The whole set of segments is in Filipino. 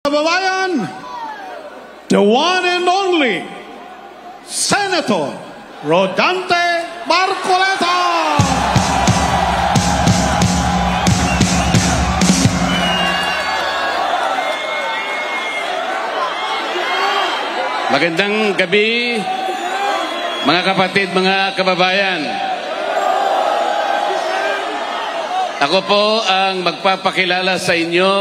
Kababayan, the one and only Senator Rodante Marcoleta. Magandang gabi, mga kapatid, mga kababayan. Ako po ang magpapakilala sa inyo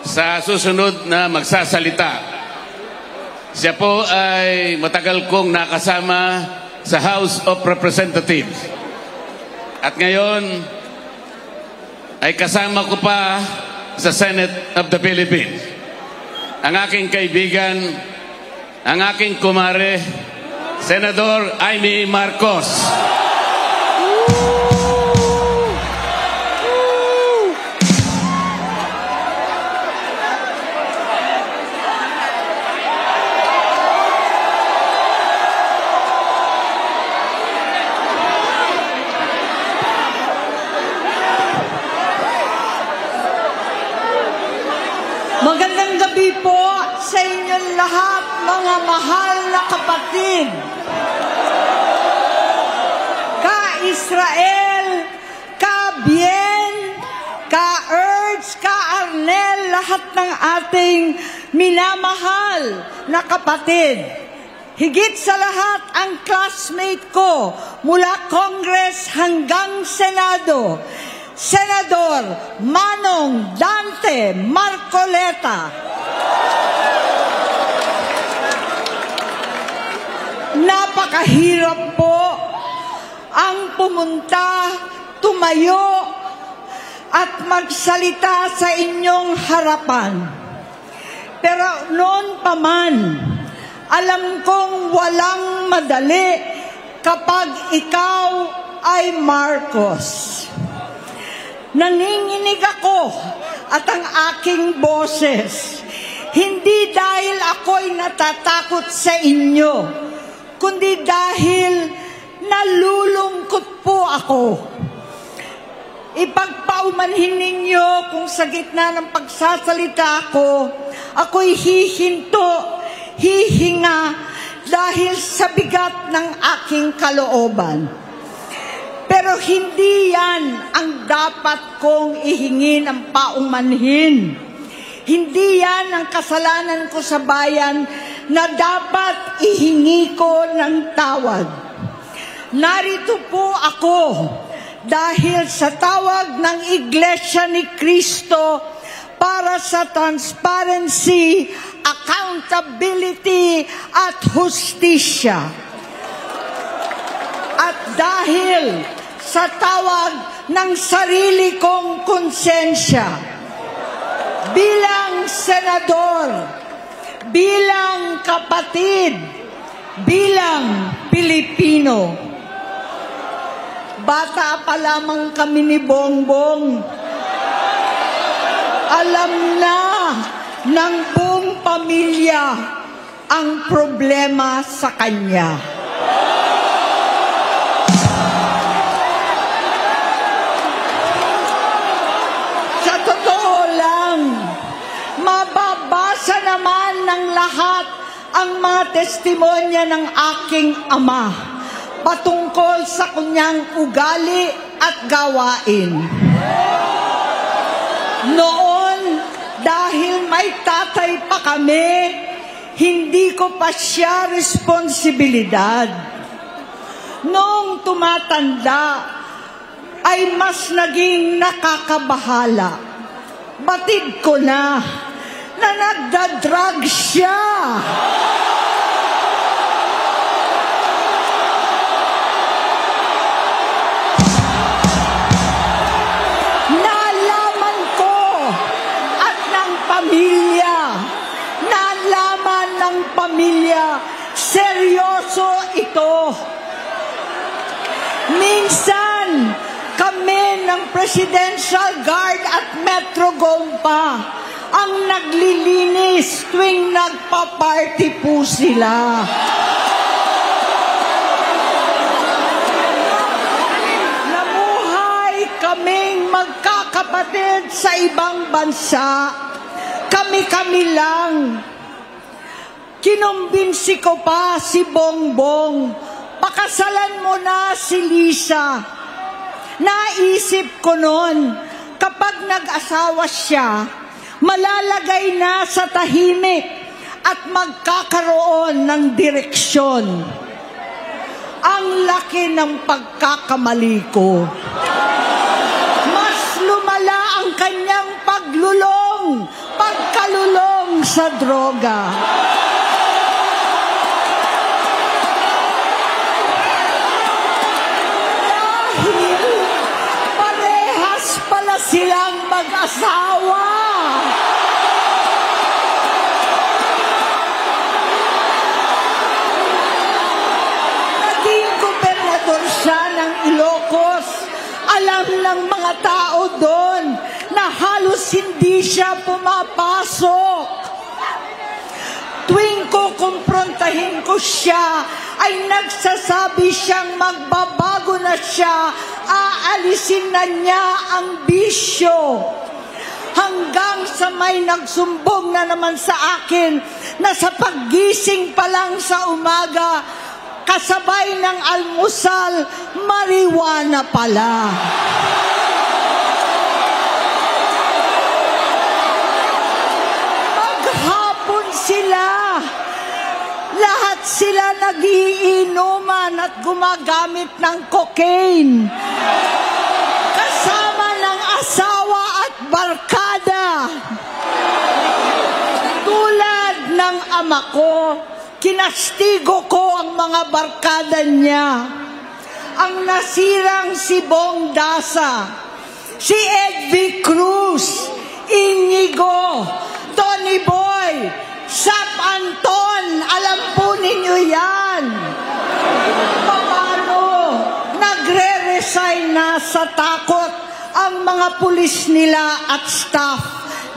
sa susunod na magsasalita. Siya po ay matagal kong nakasama sa House of Representatives. At ngayon ay kasama ko pa sa Senate of the Philippines. Ang aking kaibigan, ang aking kumare, Senador Amy Marcos. Magandang gabi po sa inyong lahat, mga mahal na kapatid. Ka-Israel, ka-Bien, ka-Erz, ka-Arnel, lahat ng ating minamahal na kapatid. Higit sa lahat ang classmate ko mula Congress hanggang Senado, Senador Manong Dante Marcoleta. Napakahirap po ang pumunta, tumayo at magsalita sa inyong harapan. Pero noon pa man, alam kong walang madali kapag ikaw ay Marcos. Nanginginig ako at ang aking boses, hindi dahil ako'y natatakot sa inyo, kundi dahil nalulungkot po ako. Ipagpaumanhin ninyo kung sa gitna ng pagsasalita ko, ako'y hihinto, hihinga dahil sa bigat ng aking kalooban. Pero hindi yan ang dapat kong ihingi ng paumanhin. Hindi yan ang kasalanan ko sa bayan na dapat ihingi ko ng tawad. Narito po ako dahil sa tawag ng Iglesia ni Cristo para sa transparency, accountability at hustisya. At dahil sa tawag ng sarili kong konsensya, bilang senador, bilang kapatid, bilang Pilipino. Bata pa lamang kami ni Bongbong. Alam na ng buong pamilya ang problema sa kanya. Mababasa naman ng lahat ang mga testimonya ng aking ama patungkol sa kanyang ugali at gawain. Noon, dahil may tatay pa kami, hindi ko pa siya responsibilidad. Noong tumatanda, ay mas naging nakakabahala. Batid ko na nagda-drug siya. Nalaman ko at ng pamilya, nalaman ng pamilya, seryoso ito. Minsan, kami ng Presidential Guard at Metro Gompa ang naglilinis tuwing nagpa-party po sila. Namuhay kaming magkakapatid sa ibang bansa. kami-kami lang. Kinumbinsi ko pa si Bongbong, pakasalan mo na si Lisa. Naisip ko noon, kapag nag-asawa siya, malalagay na sa tahimik at magkakaroon ng direksyon. Ang laki ng pagkakamali ko. Mas lumala ang kanyang pagkalulong sa droga. Silang mag-asawa. Naging gobernador siya ng Ilocos. Alam ng mga tao doon na halos hindi siya pumapasok. Tuwing kukumprontahin ko siya, ay nagsasabi siyang magbabago na siya, aalisin na niya ang bisyo. Hanggang sa may nagsumbong na naman sa akin na sa paggising pa lang sa umaga, kasabay ng almusal, marijuana pala. Maghapon sila. Lahat sila nagiinuman at gumagamit ng cocaine. Kasama ng asawa at barkada. Tulad ng ama ko, kinastigo ko ang mga barkada niya. Ang nasirang si Bong Dasa, si Edvi Cruz, Inigo, Tony Boy, Sap Anton, alam po ninyo yan. Paano nagre-resign na sa takot ang mga pulis nila at staff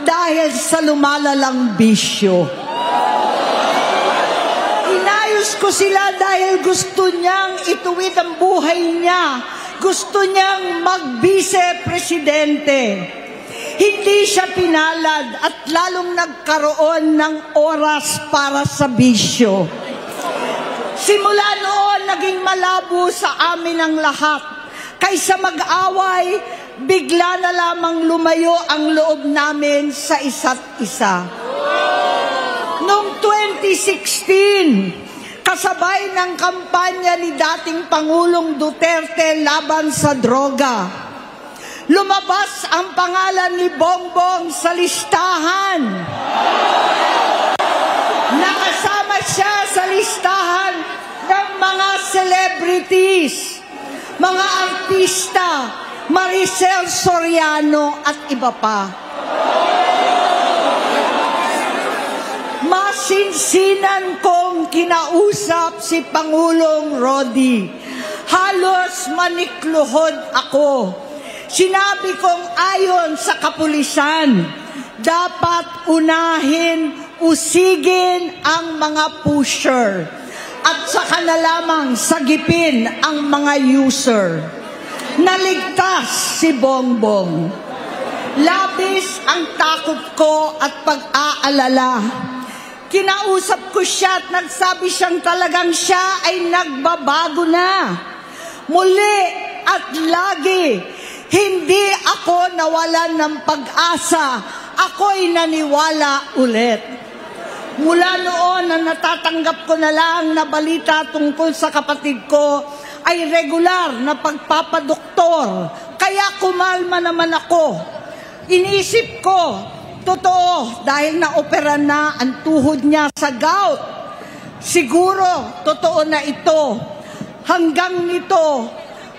dahil sa lumalalang bisyo. Inayos ko sila dahil gusto niyang ituwid ang buhay niya. Gusto niyang mag-vice-presidente. Hindi siya pinalad at lalong nagkaroon ng oras para sa bisyo. Simula noon, naging malabo sa amin ang lahat. Kaysa mag-away, bigla na lamang lumayo ang loob namin sa isa't isa. Noong 2016, kasabay ng kampanya ni dating Pangulong Duterte laban sa droga, lumabas ang pangalan ni Bongbong sa listahan. Nakasama siya sa listahan ng mga celebrities, mga artista, Maricel Soriano at iba pa. Masinsinan kong kinausap si Pangulong Rodi. Halos manikluhod ako. Sinabi kong ayon sa kapulisan, dapat usigin ang mga pusher at saka na lamang sagipin ang mga user. Naligtas si Bongbong. Labis ang takot ko at pag-aalala. Kinausap ko siya at nagsabi siyang talagang siya ay nagbabago na. Muli at lagi, hindi ako nawalan ng pag-asa. Ako'y naniwala ulit. Mula noon na natatanggap ko na lang na balita tungkol sa kapatid ko ay regular na pagpapadoktor. Kaya kumalma naman ako. Iniisip ko, totoo dahil naopera na ang tuhod niya sa gout. Siguro, totoo na ito. Hanggang nito,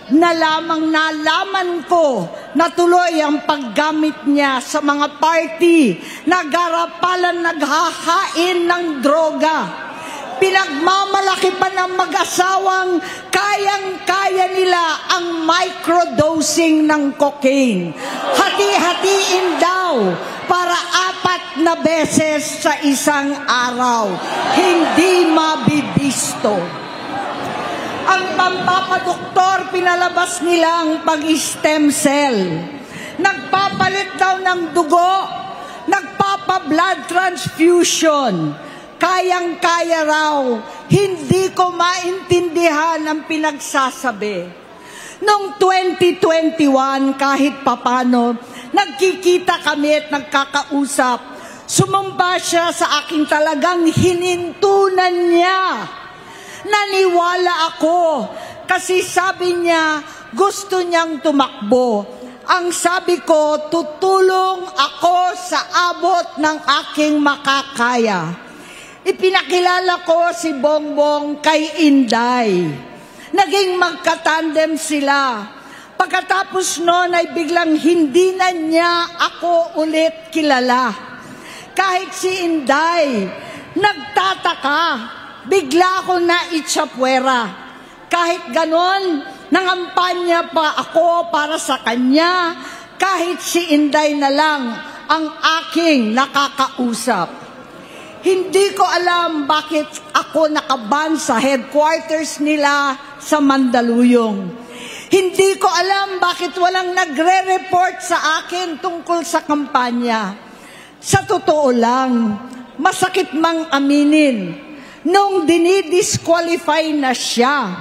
nalaman ko na tuloy ang paggamit niya sa mga party na garapalan naghahain ng droga. Pinagmamalaki pa ng mag-asawang kayang-kaya nila ang microdosing ng cocaine. Hati-hatiin daw para 4 na beses sa isang araw. Hindi mabibisto. Ang pampapadoktor, pinalabas nilang pag-stem cell. Nagpapalit daw ng dugo, nagpapalit magpa-blood transfusion. Kayang-kaya raw, hindi ko maintindihan ang pinagsasabi. Noong 2021, kahit papano, nagkikita kami at nagkakausap. Sumamba siya sa aking talagang hinintunan niya. Naniwala ako kasi sabi niya gusto niyang tumakbo. Ang sabi ko, tutulong ako sa abot ng aking makakaya. Ipinakilala ko si Bongbong kay Inday. Naging magkatandem sila. Pagkatapos noon ay biglang hindi na niya ako ulit kilala. Kahit si Inday, nagtataka, bigla ako naitsapwera. Kahit ganon, nangampanya pa ako para sa kanya, kahit si Inday na lang ang aking nakakausap. Hindi ko alam bakit ako nakaban sa headquarters nila sa Mandaluyong. Hindi ko alam bakit walang nagre-report sa akin tungkol sa kampanya. Sa totoo lang, masakit mang aminin, nung dinidisqualify na siya,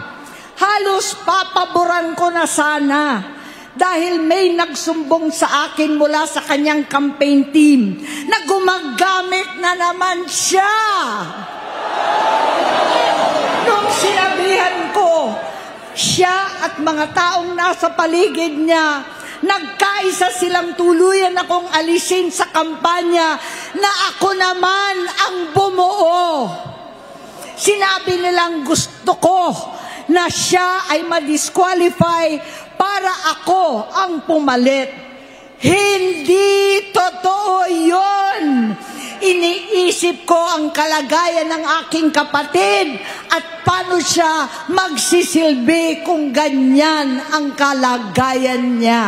halos papaboran ko na sana dahil may nagsumbong sa akin mula sa kanyang campaign team na gumagamit na naman siya. Nung sinabihan ko, siya at mga taong nasa paligid niya, nagkaisa silang tuluyan akong alisin sa kampanya na ako naman ang bumuo. Sinabi nilang gusto ko na siya ay ma-disqualify para ako ang pumalit. Hindi totoo yun. Iniisip ko ang kalagayan ng aking kapatid at paano siya magsisilbi kung ganyan ang kalagayan niya.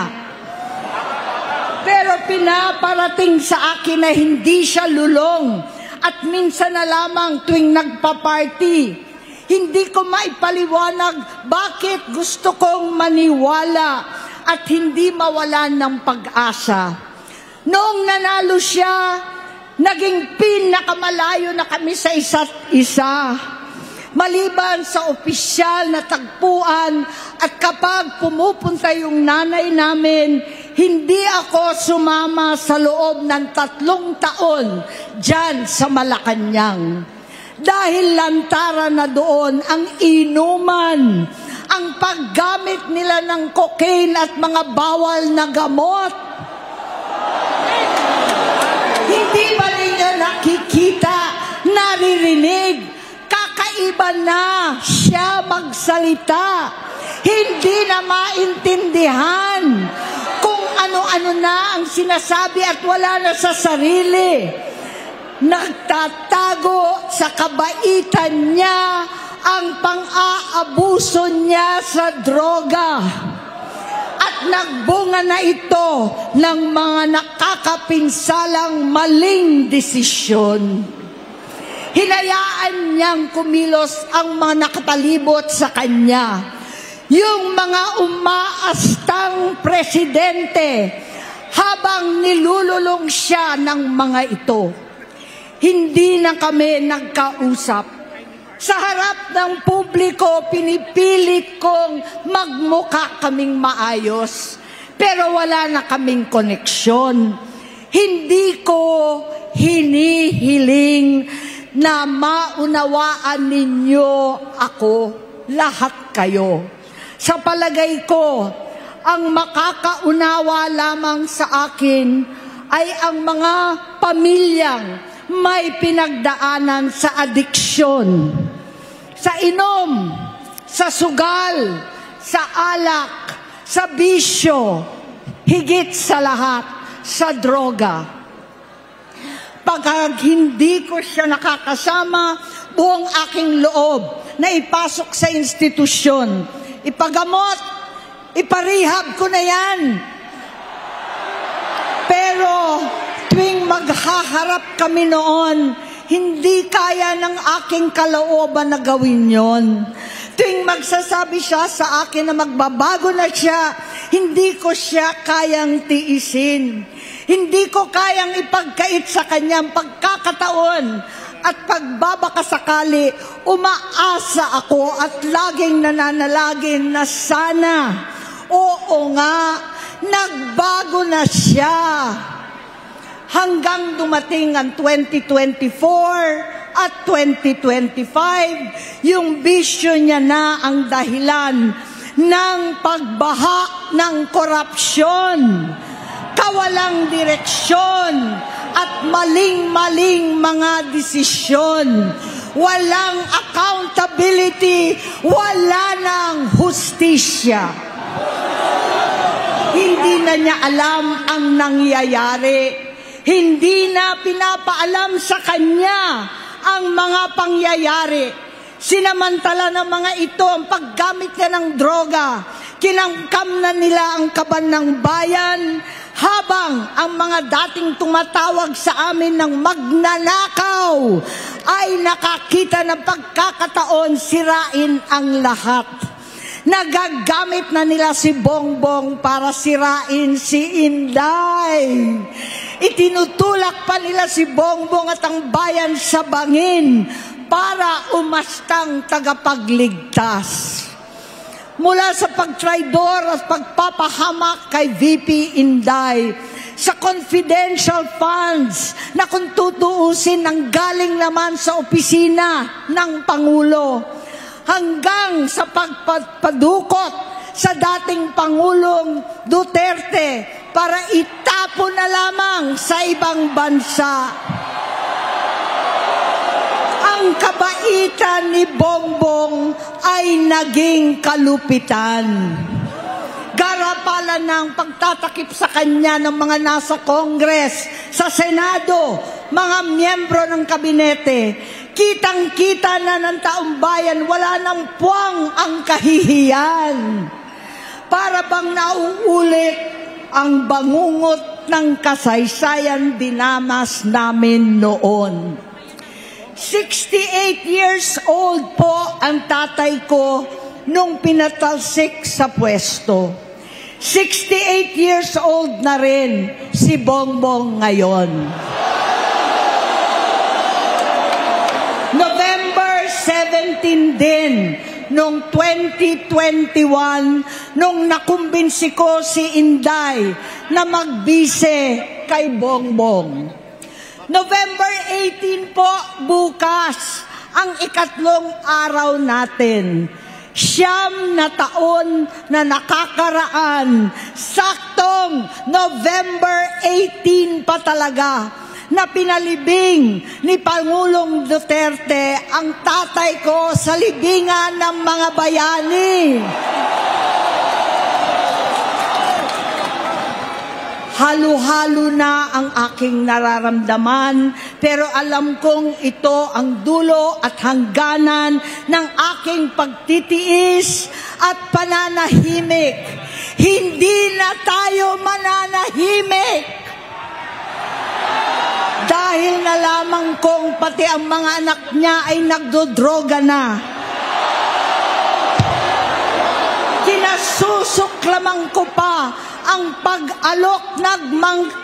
Pero pinaparating sa akin na hindi siya lulong at minsan na lamang tuwing nagpa-party. Hindi ko maipaliwanag bakit gusto kong maniwala at hindi mawalan ng pag-asa. Noong nanalo siya, naging pinakamalayo na kami sa isa't isa. Maliban sa opisyal na tagpuan at kapag pumupunta yung nanay namin, hindi ako sumama sa loob ng 3 taon dyan sa Malacanang. Dahil lantaran na doon ang inuman, ang paggamit nila ng cocaine at mga bawal na gamot. Hindi ba ninyo nakikita, naririnig, kakaiba na siya magsalita. Hindi na maintindihan kung ano-ano na ang sinasabi at wala na sa sarili. Nagtatago sa kabaitan niya ang pang-aabuso niya sa droga. At nagbunga na ito ng mga nakakapinsalang maling desisyon. Hinayaan niyang kumilos ang mga nakapalibot sa kanya. Yung mga umaastang presidente habang nilululong siya ng mga ito. Hindi na kami nagkausap. Sa harap ng publiko, pinipilit kong magmukha kaming maayos. Pero wala na kaming koneksyon. Hindi ko hinihiling na maunawaan ninyo ako, lahat kayo. Sa palagay ko, ang makakaunawa lamang sa akin ay ang mga pamilyang may pinagdaanan sa adiksyon, sa inom, sa sugal, sa alak, sa bisyo, higit sa lahat, sa droga. Pag hindi ko siya nakakasama, buong aking loob na ipasok sa institusyon, ipagamot, iparehab ko na yan. Pero tuwing maghaharap kami noon, hindi kaya ng aking kalooban na gawin yon. Tuwing magsasabi siya sa akin na magbabago na siya, hindi ko siya kayang tiisin. Hindi ko kayang ipagkait sa kanyang pagkakataon at pagbabakasakali. Umaasa ako at laging nananalangin na sana, oo nga, nagbago na siya. Hanggang dumating ang 2024 at 2025, yung bisyo niya na ang dahilan ng pagbaha ng korupsyon, kawalang direksyon, at maling-maling mga desisyon. Walang accountability, wala nang hustisya. Hindi na niya alam ang nangyayari. Hindi na pinapaalam sa kanya ang mga pangyayari. Sinamantala ng mga ito ang paggamit niya ng droga. Kinangkam na nila ang kaban ng bayan, habang ang mga dating tumatawag sa amin ng magnanakaw ay nakakita ng pagkakataon sirain ang lahat. Nagagamit na nila si Bongbong para sirain si Inday. Itinutulak pa nila si Bongbong at ang bayan sa bangin para umastang tagapagligtas. Mula sa pagtraidor at pagpapahamak kay VP Inday, sa confidential funds na kung tutuusin ang galing naman sa opisina ng Pangulo, hanggang sa pagpadukot sa dating Pangulong Duterte para itapon na lamang sa ibang bansa. Ang kabaitan ni Bongbong ay naging kalupitan. Garapalan ng pagtatakip sa kanya ng mga nasa Congress, sa Senado, mga miyembro ng kabinete. Kitang-kita na ng taong bayan, wala nang puwang ang kahihiyan. Para bang nauulit ang bangungot ng kasaysayan dinamas namin noon. 68 years old po ang tatay ko nung pinatalsik sa pwesto. 68 years old na rin si Bongbong ngayon. November 17 din noong 2021 nung nakumbinsi ko si Inday na magbise kay Bongbong. November 18 po, bukas, ang ikatlong araw natin. 9 na taon na nakakaraan, saktong November 18 pa talaga, na pinalibing ni Pangulong Duterte ang tatay ko sa libingan ng mga bayani. Halo-halo na ang aking nararamdaman, pero alam kong ito ang dulo at hangganan ng aking pagtitiis at pananahimik. Hindi na tayo mananahimik. Dahil na lamang kong pati ang mga anak niya ay nagdodroga na. Kinasusok lamang ko pa ang pag-alok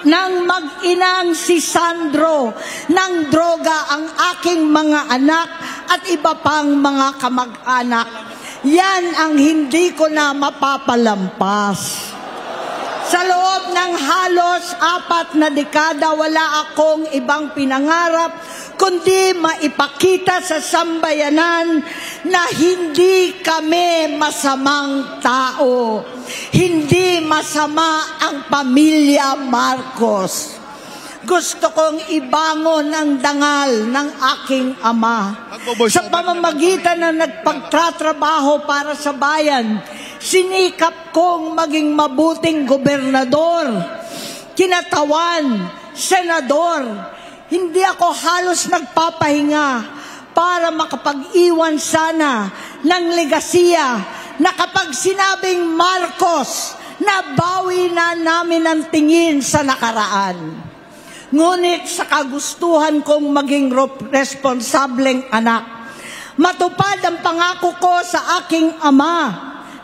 ng mag-inang si Sandro ng droga ang aking mga anak at iba pang mga kamag-anak. Yan ang hindi ko na mapapalampas. Sa loob ng halos 4 na dekada, wala akong ibang pinangarap kundi maipakita sa sambayanan na hindi kami masamang tao. Hindi masama ang pamilya Marcos. Gusto kong ibangon ang dangal ng aking ama. Sa pamamagitan na nagpagtatrabaho para sa bayan, sinikap kong maging mabuting gobernador, kinatawan, senador. Hindi ako halos nagpapahinga para makapag-iwan sana ng legasiya na kapag sinabing Marcos, nabawi na namin ang tingin sa nakaraan. Ngunit sa kagustuhan kong maging responsableng anak, matupad ang pangako ko sa aking ama,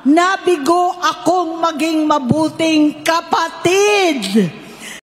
nabigo akong maging mabuting kapatid.